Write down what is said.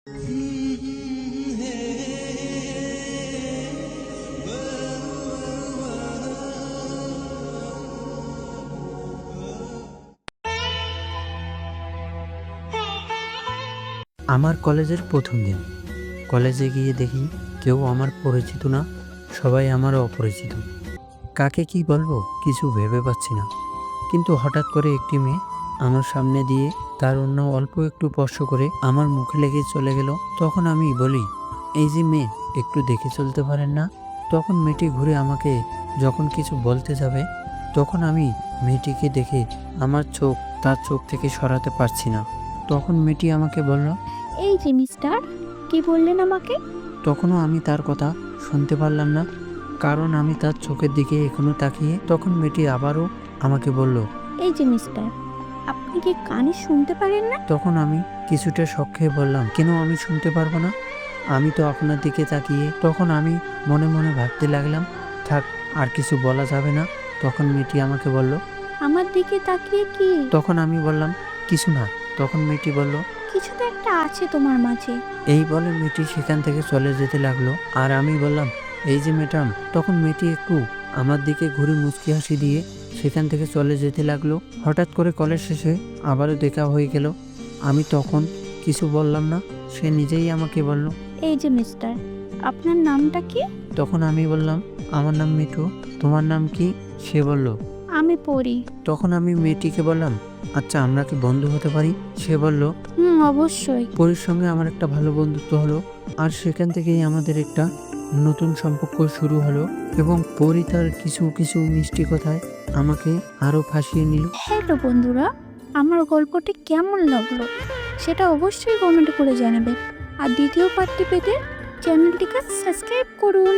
আমার কলেজের প্রথম দিন। কলেজে গিয়ে দেখি কেউ আমার পরিচিত না, সবাই আমার অপরিচিত। কাকে কি বলবো কিছু ভেবে পাচ্ছি না। কিন্তু হঠাৎ করে একটি মেয়ে আমার সামনে দিয়ে তার অন্য অল্প একটু স্পর্শ করে আমার মুখে লেগে চলে গেল। তখন আমি বলি, এই যে মেয়ে, একটু দেখে চলতে পারেন না? তখন মেয়েটি ঘুরে আমাকে যখন কিছু বলতে যাবে, তখন আমি মেয়েটিকে দেখে আমার চোখ তার চোখ থেকে সরাতে পারছি না। তখন মেয়েটি আমাকে বলল, এই যে মিস্টার, কি বললেন আমাকে? তখনও আমি তার কথা শুনতে পারলাম না, কারণ আমি তার চোখের দিকে এখনো তাকিয়ে। তখন মেয়েটি আবারও আমাকে বলল, এই যে মিস্টার, আপনি কি কানে শুনতে পারেন না? তখন আমি কিছুটা শক খেয়ে বললাম, কেন আমি শুনতে পারবো না? আমি তো আপনার দিকে তাকিয়ে। তখন আমি মনে মনে ভাবতে লাগলাম, থাক, আর কিছু বলা যাবে না। তখন মেয়েটি আমাকে বলল, আমার দিকে তাকিয়ে কি? তখন আমি বললাম, কিছু না। তখন মেয়েটি বলল, কিছু তো একটা আছে তোমার মাঝে। এই বলে মেয়েটি সেখান থেকে চলে যেতে লাগলো। আর আমি বললাম, এই যে ম্যাডাম। তখন মেয়েটি একটু আমার দিকে ঘুরে মুচকি হাসি দিয়ে সেখান থেকে চলে যেতে লাগলো। হঠাৎ করে কলেজ শেষে আবারও দেখা হয়ে গেল। আমি তখন কিছু বললাম না, সে নিজেই আমাকে বলল। এই যে মিস্টার, আপনার নামটা কি? তখন আমি বললাম, আমার নাম মিঠু। তোমার নাম কি? সে বলল, আমি পড়ি। তখন আমি মেয়েটিকে বললাম, আচ্ছা, আমরা কি বন্ধু হতে পারি? সে বলল, অবশ্যই। পরীর সঙ্গে আমার একটা ভালো বন্ধুত্ব হলো। আর সেখান থেকেই আমাদের একটা নতুন সম্পর্ক শুরু হলো এবং পরী তার কিছু কিছু মিষ্টি কথায় আমাকে আরো ফাঁসিয়ে নিল। হ্যালো বন্ধুরা, আমার গল্পটি কেমন লাগলো সেটা অবশ্যই কমেন্ট করে জানাবেন। আর দ্বিতীয় পার্টটি পেতে চ্যানেলটিকে সাবস্ক্রাইব করুন।